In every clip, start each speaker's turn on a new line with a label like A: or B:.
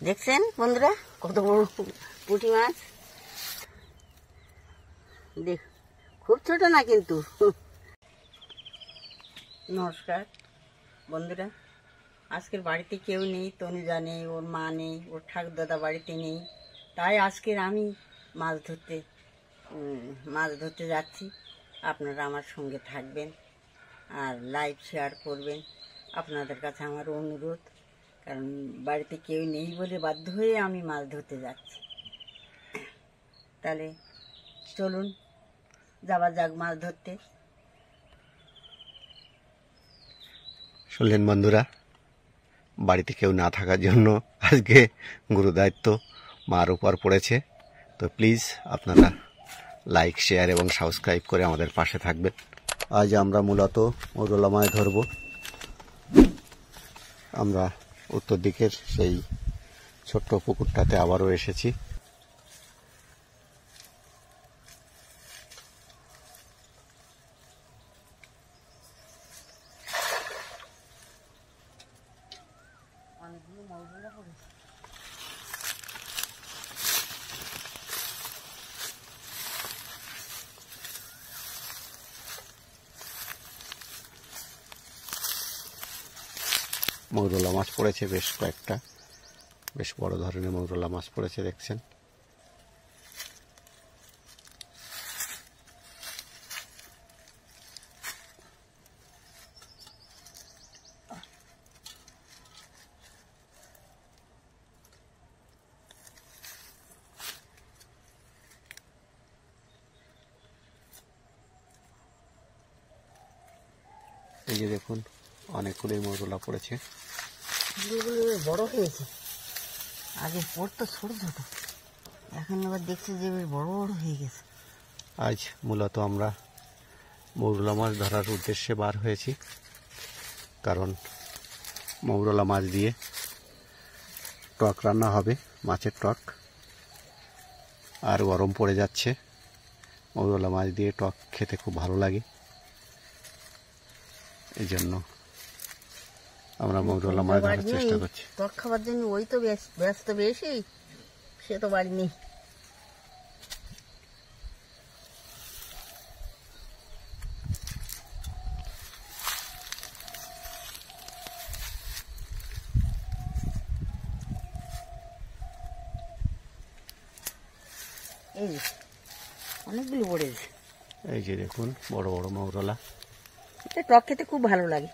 A: দেখছেন বন্ধুরা কত বড় পুঁটি মাছ, দেখ খুব ছোট না কিন্তু। নমস্কার বন্ধুরা, আজকের বাড়িতে কেউ নেই, তনুজা নেই, ওর মা নেই, ওর ঠাকুরদাদা বাড়িতে নেই, তাই আজকের আমি মাছ ধরতে যাচ্ছি। আপনারা আমার সঙ্গে থাকবেন আর লাইক শেয়ার করবেন, আপনাদের কাছে আমার অনুরোধ। কারণ বাড়িতে কেউ নেই বলে বাধ্য হয়ে আমি মাছ ধরতে যাচ্ছি। তাহলে চলুন যাওয়া যাক মাছ ধরতে।
B: শুনলেন বন্ধুরা, বাড়িতে কেউ না থাকার জন্য আজকে গুরুদায়িত্ব মার উপর পড়েছে। তো প্লিজ আপনারা লাইক শেয়ার এবং সাবস্ক্রাইব করে আমাদের পাশে থাকবেন। আজ আমরা মূলত মৌরলা মাছ ধরব। আমরা উত্তর দিকের সেই ছোট্ট পুকুরটাতে আবারও এসেছি। মৌরলা মাছ পড়েছে বেশ কয়েকটা, বেশ বড় ধরনের মৌরলা মাছ পড়েছে দেখছেন। এই যে দেখুন অনেকগুলোই মৌরলা পড়েছে।
A: বড় হয়েছে, আগে পড়তো ছোট ছোট, এখন আবার দেখছি যে বেশ বড় বড় হয়ে গেছে।
B: আজ মূলত আমরা মৌরলা মাছ ধরার উদ্দেশ্যে বার হয়েছি, কারণ মৌরলা মাছ দিয়ে টক রান্না হবে, মাছের টক। আর গরম পড়ে যাচ্ছে, মৌরলা মাছ দিয়ে টক খেতে খুব ভালো লাগে। এই জন্য আমরা মৌরলা মাছ ধরার চেষ্টা করছি।
A: টক খাবার জন্য ওই তো ব্যস্ত বেশি, সে তো বাড়ি নেই। এই অনেকগুলো পড়েছে।
B: এই যে দেখুন বড় বড় মৌরলা,
A: এটা টক খেতে খুব ভালো লাগে।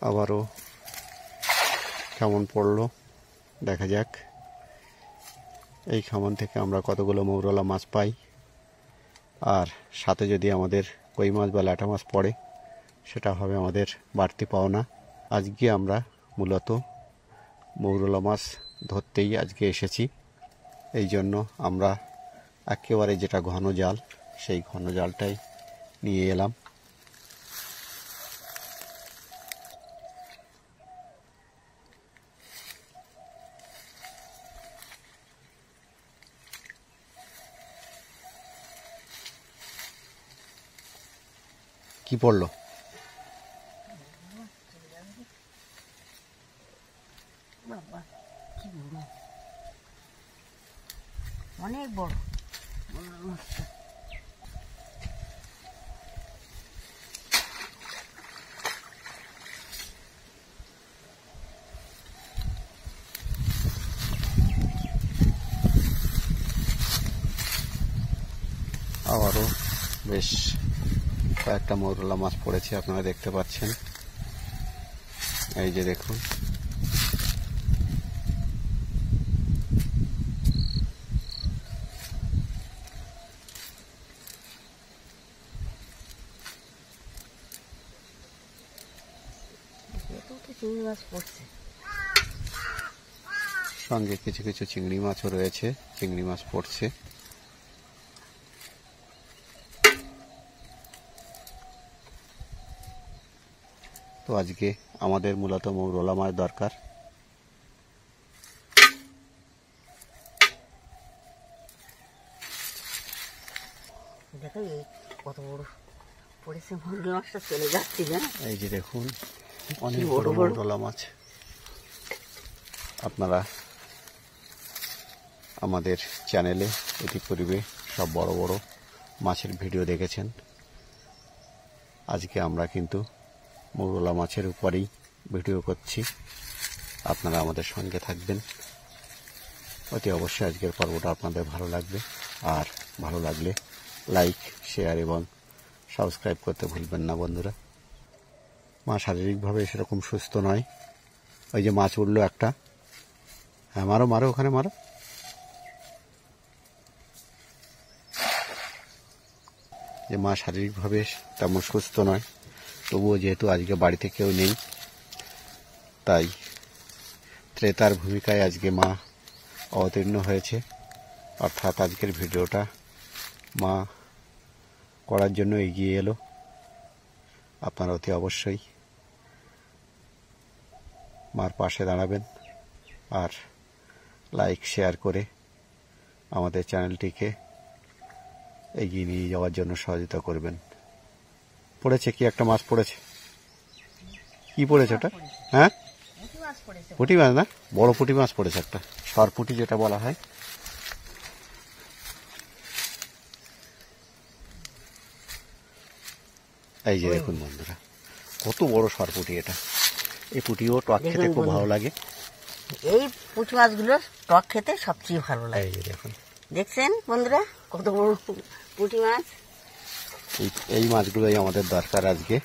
B: আবারও কেমন পড়লো দেখা যাক। এই খামন থেকে আমরা কতগুলো মৌরলা মাছ পাই, আর সাথে যদি আমাদের কই মাছ বা ল্যাটা মাছ পড়ে, সেটা হবে আমাদের বাড়তি পাওনা। আজকে আমরা মূলত মৌরলা মাছ ধরতেই আজকে এসেছি। এই জন্য আমরা একেবারে যেটা ঘন জাল, সেই ঘন জালটাই নিয়ে এলাম। কি পড়লো?
A: বাবা কি বড়, অনেক বড় মাছটা।
B: আবারও বেশ কয়েকটা মৌরলা মাছ পড়েছে, আপনারা দেখতে পাচ্ছেন। এই যে দেখুন,
A: চিংড়ি মাছ পড়ছে,
B: সঙ্গে কিছু কিছু চিংড়ি মাছও রয়েছে, চিংড়ি মাছ পড়ছে। তো আজকে আমাদের মূলত মৌরলা মাছ দরকার।
A: দেখো এই কত বড় পড়েছে, মৌরলা মাছটা চলে যাচ্ছে না।
B: এই যে দেখুন অনেক বড় মৌরলা মাছ। আপনারা আমাদের চ্যানেলে ইতিপূর্বে সব বড় বড় মাছের ভিডিও দেখেছেন। আজকে আমরা কিন্তু মৌরলা মাছের উপরেই ভিডিও করছি। আপনারা আমাদের সঙ্গে থাকবেন। অতি অবশ্যই আজকের পর্বটা আপনাদের ভালো লাগবে। আর ভালো লাগলে লাইক, শেয়ার এবং সাবস্ক্রাইব করতে ভুলবেন না বন্ধুরা। মা শারীরিকভাবে সেরকম সুস্থ নয়। ওই যে মাছ উঠলো একটা। হ্যাঁ, মারো মারো, ওখানে মারো। যে মা শারীরিকভাবে তেমন সুস্থ নয়, তবুও যেহেতু আজকে বাড়িতে কেউ নেই, তাই ত্রেতার ভূমিকায় আজকে মা অবতীর্ণ হয়েছে। অর্থাৎ আজকের ভিডিওটা মা করার জন্য এগিয়ে এলো। আপনারা অতি অবশ্যই মার পাশে দাঁড়াবেন আর লাইক শেয়ার করে আমাদের চ্যানেলটিকে এগিয়ে নিয়ে যাওয়ার জন্য সহযোগিতা করবেন। পড়েছে কি একটা মাছ পড়েছে? কি পড়েছে ওটা? হ্যাঁ, পুঁটি মাছ না, বড় পুঁটি মাছ পড়েছে একটা, সরপুঁটি যেটা বলা হয়। এই যে দেখুন বন্ধুরা, কত বড় সরপুঁটি এটা। এই পুঁটিও টক খেতে খুব ভালো লাগে।
A: এই পুঁটি মাছগুলো টক খেতে সবচেয়ে ভালো লাগে।
B: এই যে দেখুন,
A: দেখছেন বন্ধুরা কত বড় পুঁটি মাছ।
B: এই মাছগুলোই আমাদের দরকার আজকে।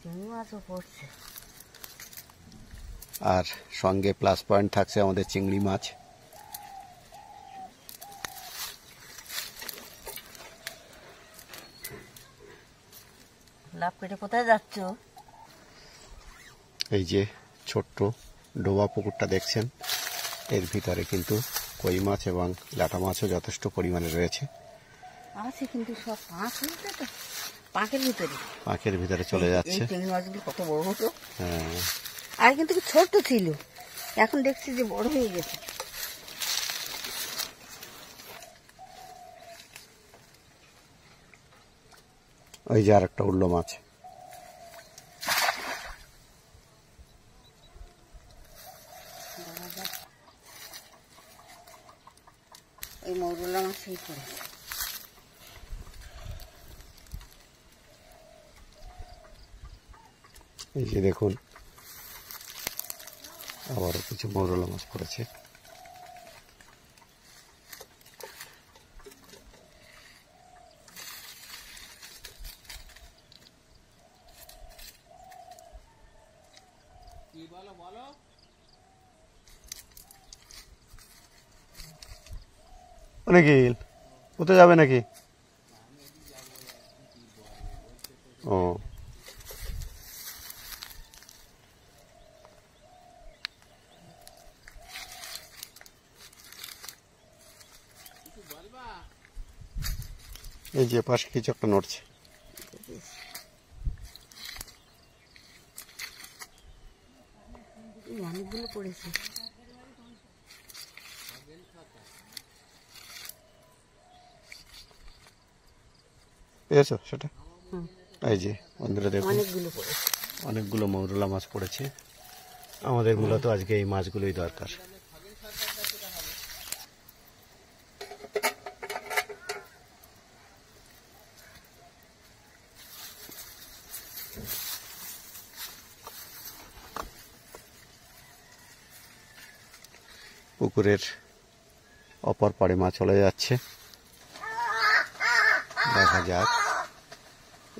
A: চিংড়ি মাছও পড়ছে।
B: আর সঙ্গে প্লাস পয়েন্ট থাকছে আমাদের চিংড়ি মাছ।
A: লাভ কেটে কোথায় যাচ্ছ?
B: এই যে ছোট্ট ডোবা পুকুরটা দেখছেন, এর ভিতরে কিন্তু কই মাছ এবং লাটা মাছও যথেষ্ট পরিমাণে রয়েছে।
A: আছে কিন্তু সব পাঁক হয়েছে তো, পাঁকের ভিতরে,
B: পাঁকের ভিতরে চলে যাচ্ছে।
A: চিংড়ি মাছগুলো কত বড় হতো।
B: হ্যাঁ,
A: আর কিন্তু ছোট ছিল, এখন দেখছি যে বড় হয়ে গেছে।
B: ওই যে আর একটা উল্লো মাছ।
A: ওই মৌরলা মাছই পড়েছে।
B: এই যে দেখুন, আবারও কিছু মৌরলা মাছ পড়েছে। নিখিল কোথায় যাবে নাকি? ও, এই যে পাশে কিছু একটা নড়ছে।
A: অনেকগুলো পড়েছে।
B: পেয়েছো সেটা? এই যে বন্ধুরা দেখুন,
A: অনেকগুলো পড়েছে।
B: অনেকগুলো মৌরলা মাছ পড়েছে। আমাদের মূলত আজকে এই মাছগুলোই দরকার। পুকুরের অপর পাড়ে মাছ চলে যাচ্ছে। দেখা যাক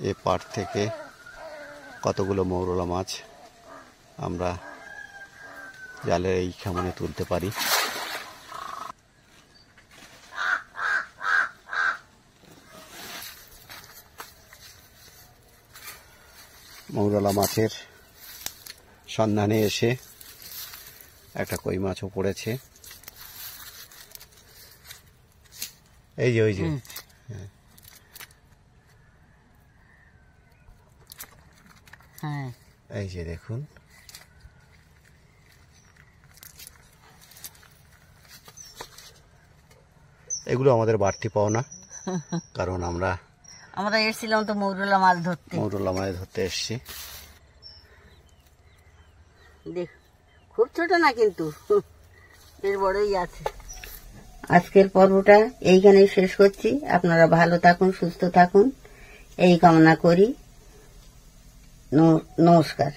B: এ পাড় থেকে কতগুলো মৌরলা মাছ আমরা জালের এই খামনে তুলতে পারি। মৌরলা মাছের সন্ধানে এসে একটা কই মাছও পড়েছে। এই যে ওই যে,
A: হ্যাঁ
B: এই যে দেখুন, এগুলো আমাদের বাড়তি পাওনা, কারণ আমরা
A: এসেছিলাম তো মৌরলা মাছ ধরতে।
B: মৌরলা মাছ ধরতে এসছি।
A: দেখ, খুব ছোট না কিন্তু, বেশ বড়ই আছে। আজকের পর্বটা এইখানেই শেষ করছি। আপনারা ভালো থাকুন, সুস্থ থাকুন, এই কামনা করি। নমস্কার।